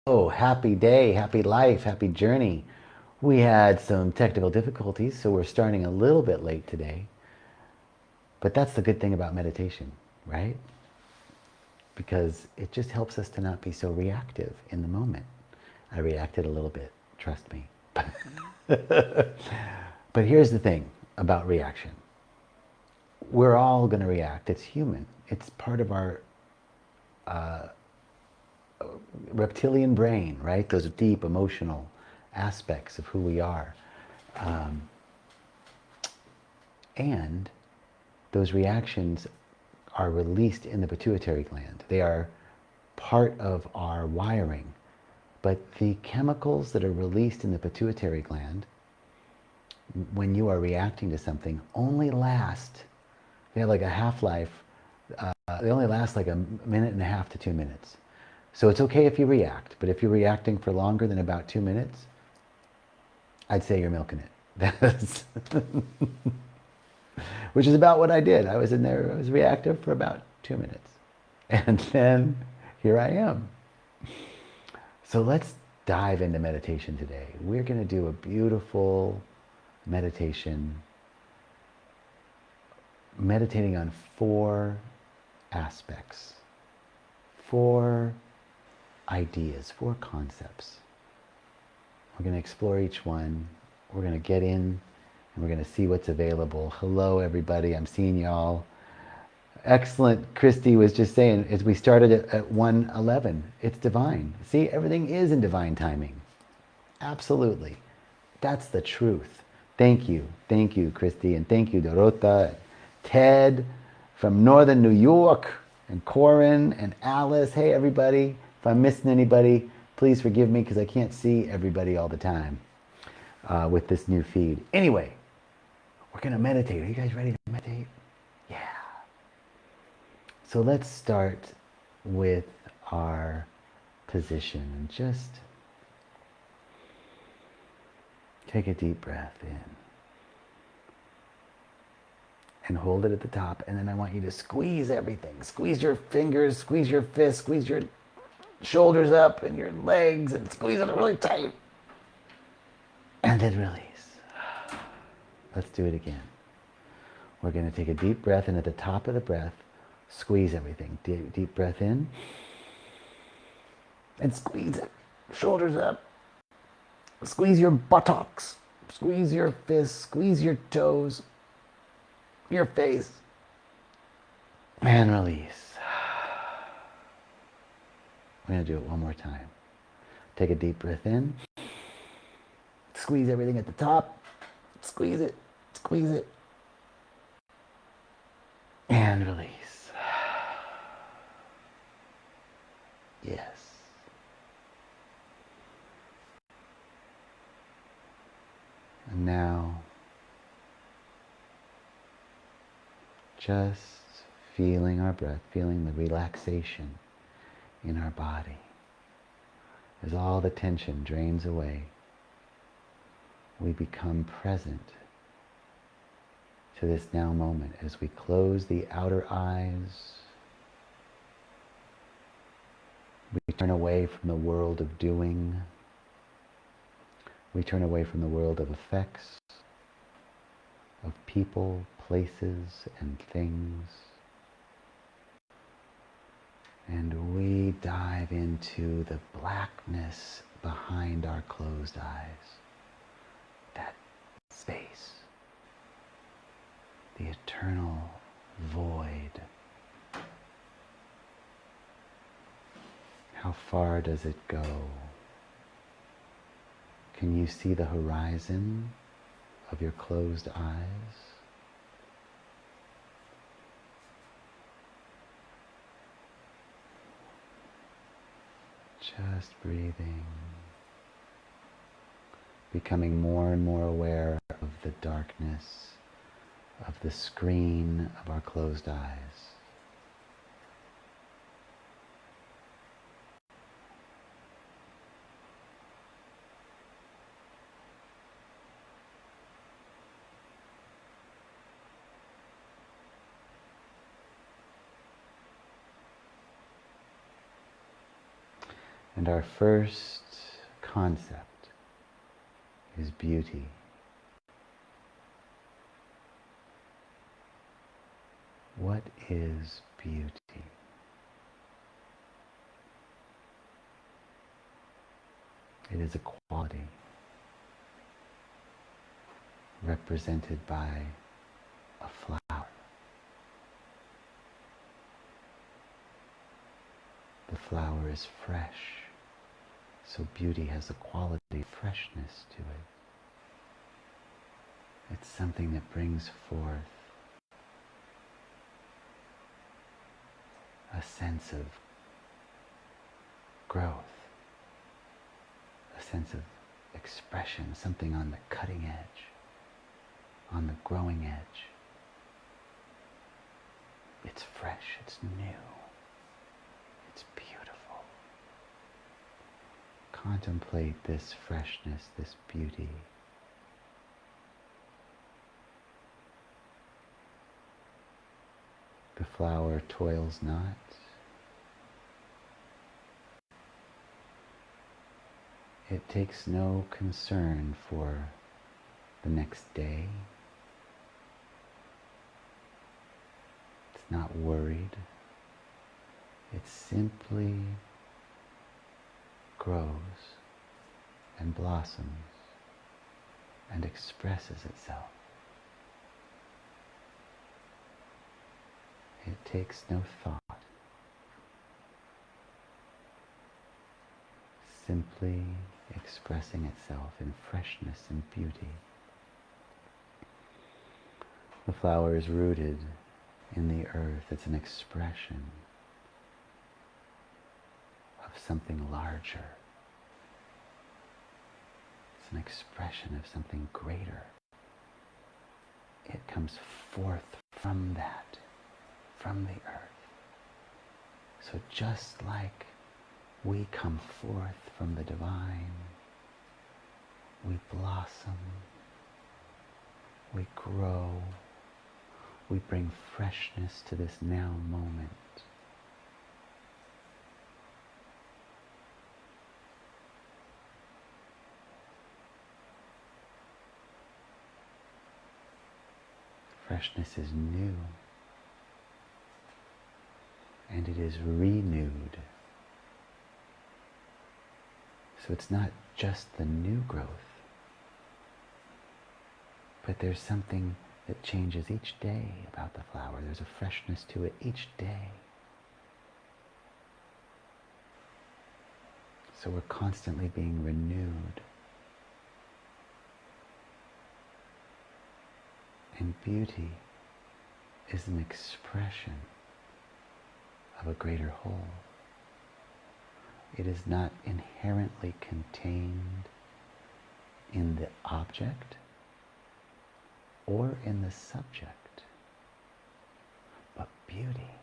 Oh, happy day, happy life, happy journey. We had some technical difficulties, so we're starting a little bit late today. But that's the good thing about meditation, right? Because it just helps us to not be so reactive in the moment. I reacted a little bit, trust me. But here's the thing about reaction. We're all going to react. It's human. It's part of our reptilian brain, right? Those deep emotional aspects of who we are. And those reactions are released in the pituitary gland. They are part of our wiring. But the chemicals that are released in the pituitary gland when you are reacting to something only last, they have like a half-life, they only last like a minute and a half to 2 minutes. So it's okay if you react, but if you're reacting for longer than about 2 minutes, I'd say you're milking it. That's which is about what I did. I was in there, I was reactive for about 2 minutes. And then here I am. So let's dive into meditation today. We're going to do a beautiful meditation, meditating on four aspects, four ideas, four concepts. We're going to explore each one. We're going to get in and we're going to see what's available. Hello, everybody. I'm seeing y'all. Excellent. Christy was just saying, as we started at 1:11, it's divine. See, everything is in divine timing. Absolutely. That's the truth. Thank you. Thank you, Christy. And thank you, Dorota, Ted from Northern New York, and Corin and Alice. Hey, everybody. If I'm missing anybody, please forgive me because I can't see everybody all the time with this new feed. Anyway, we're going to meditate. Are you guys ready to meditate? Yeah. So let's start with our position and just take a deep breath in and hold it at the top. And then I want you to squeeze everything. Squeeze your fingers, squeeze your fists, squeeze your shoulders up and your legs and squeeze it really tight. And then release. Let's do it again. We're going to take a deep breath, and at the top of the breath, squeeze everything. Deep breath in. And squeeze it. Shoulders up. Squeeze your buttocks. Squeeze your fists. Squeeze your toes. Your face. And release. We're going to do it one more time. Take a deep breath in. Squeeze everything at the top. Squeeze it. Squeeze it. And release. Yes. And now, just feeling our breath, feeling the relaxation in our body. As all the tension drains away, we become present to this now moment as we close the outer eyes. We turn away from the world of doing. We turn away from the world of effects, of people, places, and things. And we dive into the blackness behind our closed eyes. That space. The eternal void. How far does it go? Can you see the horizon of your closed eyes? Just breathing, becoming more and more aware of the darkness of the screen of our closed eyes. And our first concept is beauty. What is beauty? It is a quality represented by a flower. The flower is fresh, so beauty has a quality of freshness to it. It's something that brings forth a sense of growth, a sense of expression, something on the cutting edge, on the growing edge. It's fresh, it's new, it's beautiful. Contemplate this freshness, this beauty. The flower toils not. It takes no concern for the next day. It's not worried. It simply grows and blossoms and expresses itself. It takes no thought. Simply expressing itself in freshness and beauty. The flower is rooted in the earth. It's an expression of something larger. It's an expression of something greater. It comes forth from that, from the earth. So just like we come forth from the divine, we blossom, we grow, we bring freshness to this now moment. Freshness is new, and it is renewed. So it's not just the new growth, but there's something that changes each day about the flower. There's a freshness to it each day. So we're constantly being renewed. And beauty is an expression of a greater whole. It is not inherently contained in the object or in the subject, but beauty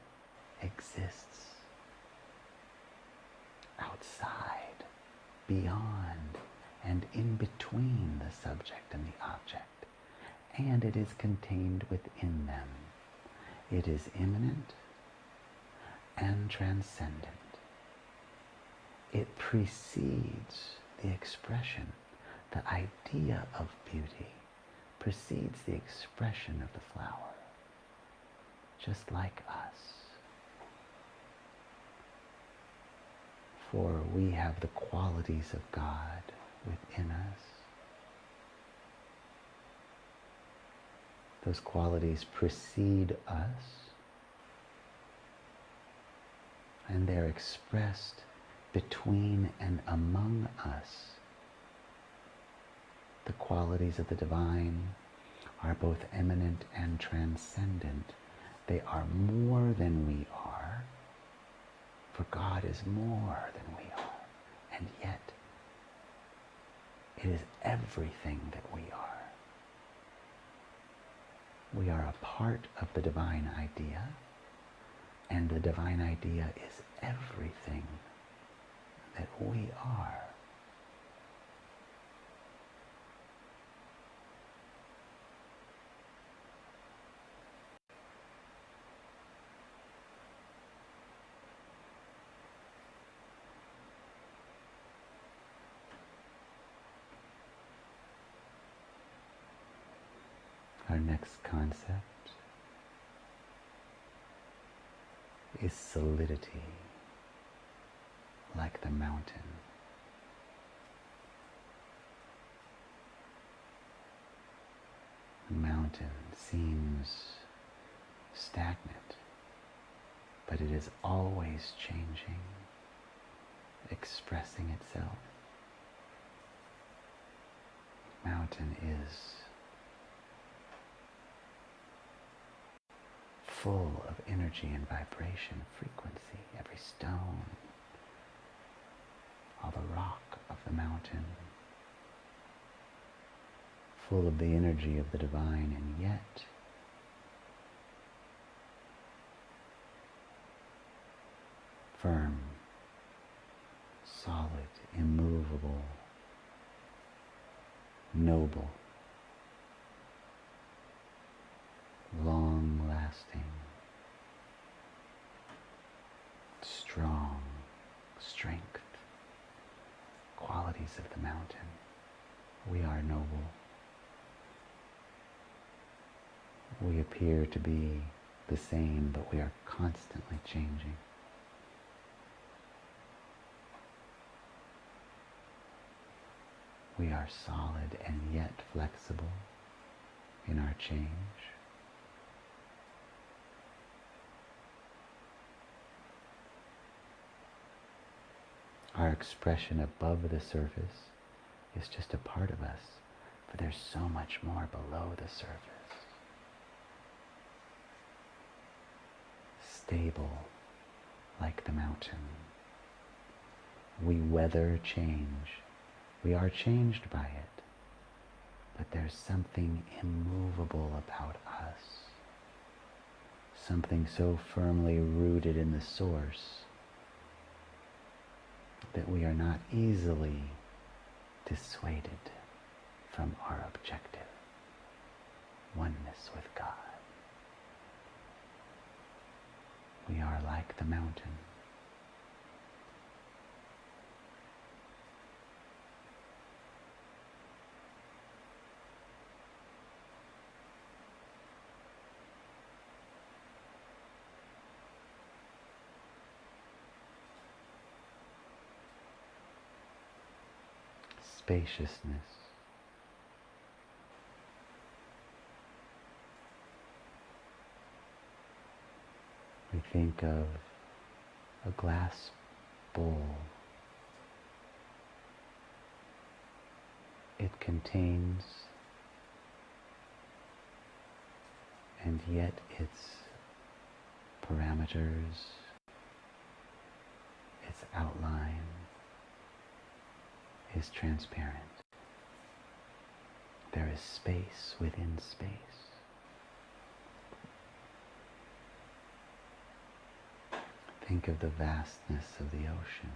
exists outside, beyond, and in between the subject and the object, and it is contained within them. It is immanent and transcendent. It precedes the expression. The idea of beauty precedes the expression of the flower, just like us. For we have the qualities of God within us. Those qualities precede us, and they're expressed between and among us. The qualities of the divine are both eminent and transcendent. They are more than we are, for God is more than we are, and yet it is everything that we are. We are a part of the divine idea, and the divine idea is everything that we are. Our next concept is solidity, like the mountain. The mountain seems stagnant, but it is always changing, expressing itself. Mountain is full of energy and vibration, frequency, every stone, all the rock of the mountain, full of the energy of the divine, and yet firm, solid, immovable, noble, long-lasting, strong, strength, qualities of the mountain. We are noble. We appear to be the same, but we are constantly changing. We are solid and yet flexible in our change. Our expression above the surface is just a part of us, but there's so much more below the surface. Stable like the mountain. We weather change. We are changed by it, but there's something immovable about us. Something so firmly rooted in the source that we are not easily dissuaded from our objective, oneness with God. We are like the mountain. Spaciousness. We think of a glass bowl. It contains, and yet its parameters, its outline, is transparent. There is space within space. Think of the vastness of the ocean.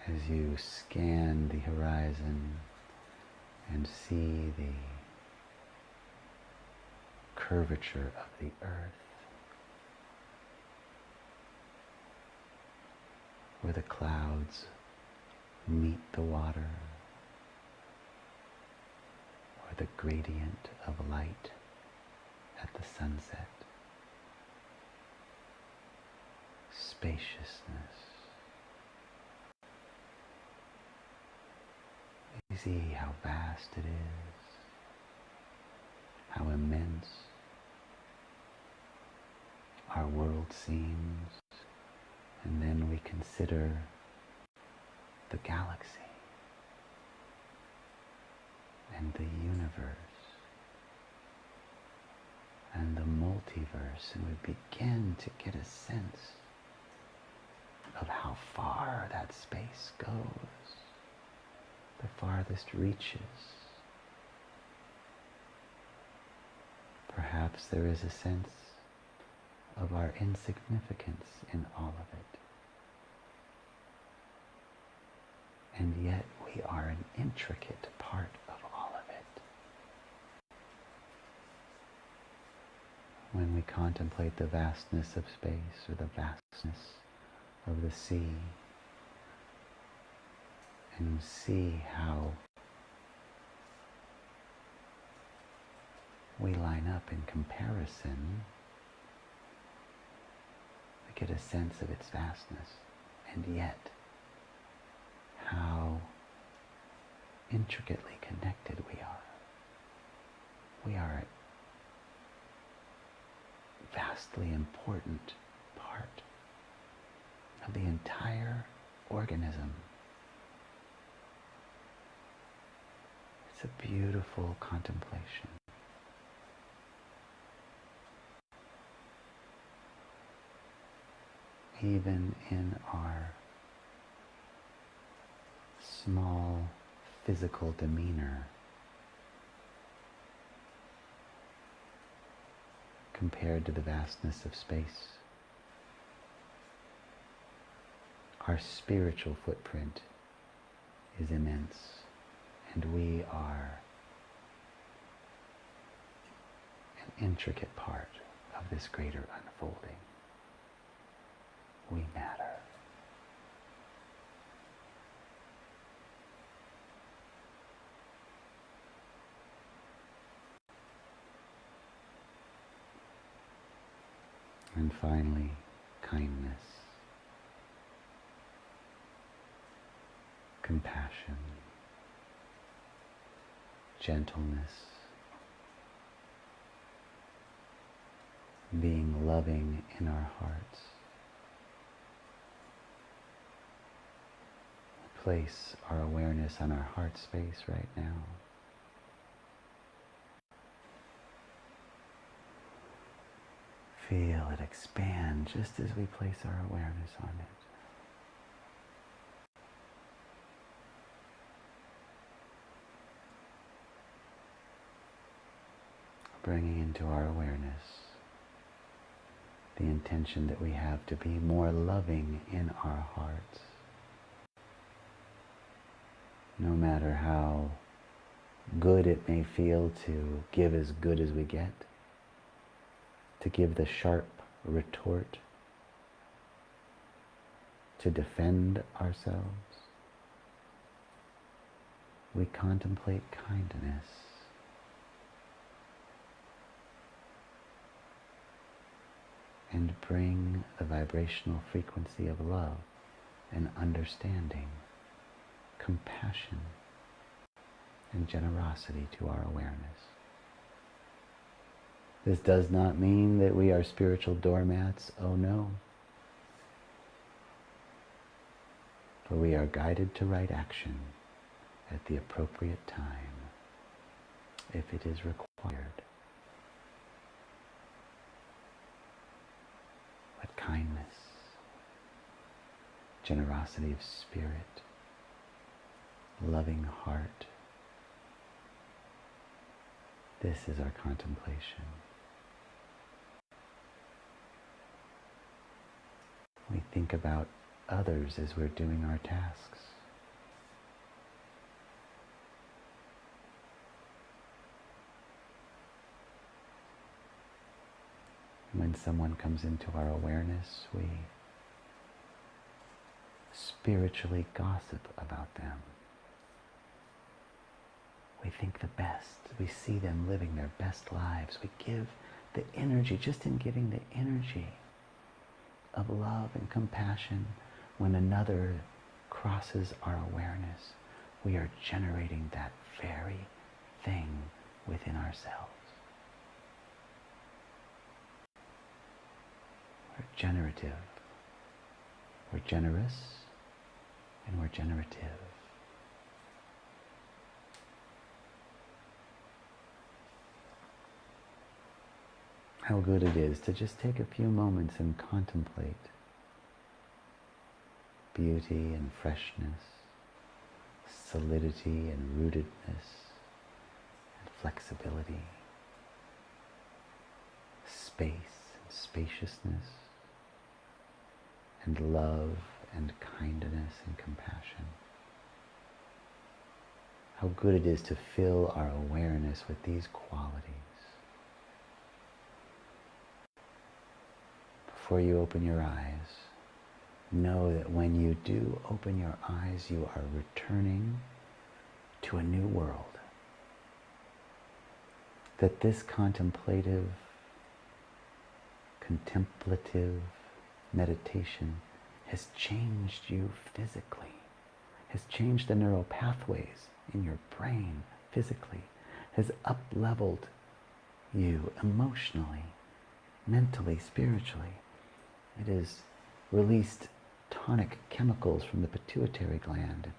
As you scan the horizon and see the curvature of the earth, where the clouds meet the water, or the gradient of light at the sunset. Spaciousness. You see how vast it is, how immense our world seems. And then we consider the galaxy and the universe and the multiverse, and we begin to get a sense of how far that space goes, the farthest reaches. Perhaps there is a sense of our insignificance in all of it. And yet we are an intricate part of all of it. When we contemplate the vastness of space or the vastness of the sea, and see how we line up in comparison, we get a sense of its vastness, and yet how intricately connected we are. We are a vastly important part of the entire organism. It's a beautiful contemplation. Even in our small physical demeanor, compared to the vastness of space, our spiritual footprint is immense, and we are an intricate part of this greater unfolding. We matter. And finally, kindness, compassion, gentleness, being loving in our hearts. Place our awareness on our heart space right now. Feel it expand just as we place our awareness on it. Bringing into our awareness the intention that we have to be more loving in our hearts. No matter how good it may feel to give as good as we get, to give the sharp retort, to defend ourselves, we contemplate kindness. And bring the vibrational frequency of love and understanding, compassion, and generosity to our awareness. This does not mean that we are spiritual doormats, oh no. For we are guided to right action at the appropriate time, if it is required. But kindness, generosity of spirit, loving heart, this is our contemplation. We think about others as we're doing our tasks. When someone comes into our awareness, we spiritually gossip about them. We think the best. We see them living their best lives. We give the energy, just in giving the energy of love and compassion when another crosses our awareness, we are generating that very thing within ourselves. We're generative. We're generous and we're generative. How good it is to just take a few moments and contemplate beauty and freshness, solidity and rootedness, and flexibility, space and spaciousness, and love and kindness and compassion. How good it is to fill our awareness with these qualities. Before you open your eyes, know that when you do open your eyes, you are returning to a new world. that this contemplative meditation has changed you physically, has changed the neural pathways in your brain physically, has up-leveled you emotionally, mentally, spiritually. It has released tonic chemicals from the pituitary gland,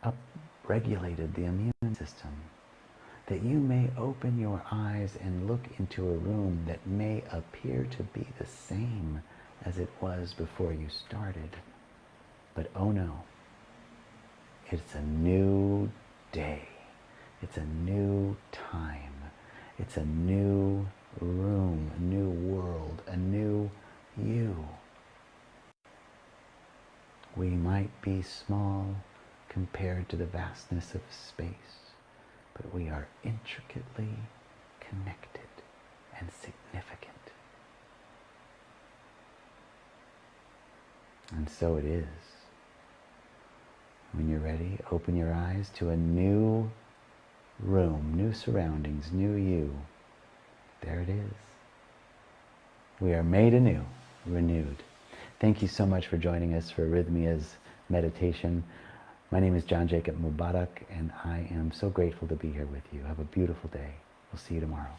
up-regulated the immune system, that you may open your eyes and look into a room that may appear to be the same as it was before you started. But oh no, it's a new day. It's a new time. It's a new room, a new world, a new you. We might be small compared to the vastness of space, but we are intricately connected and significant. And so it is. When you're ready, open your eyes to a new room, new surroundings, new you. There it is. We are made anew, renewed. Thank you so much for joining us for Rythmia's meditation. My name is John Jacob Mubarak, and I am so grateful to be here with you. Have a beautiful day. We'll see you tomorrow.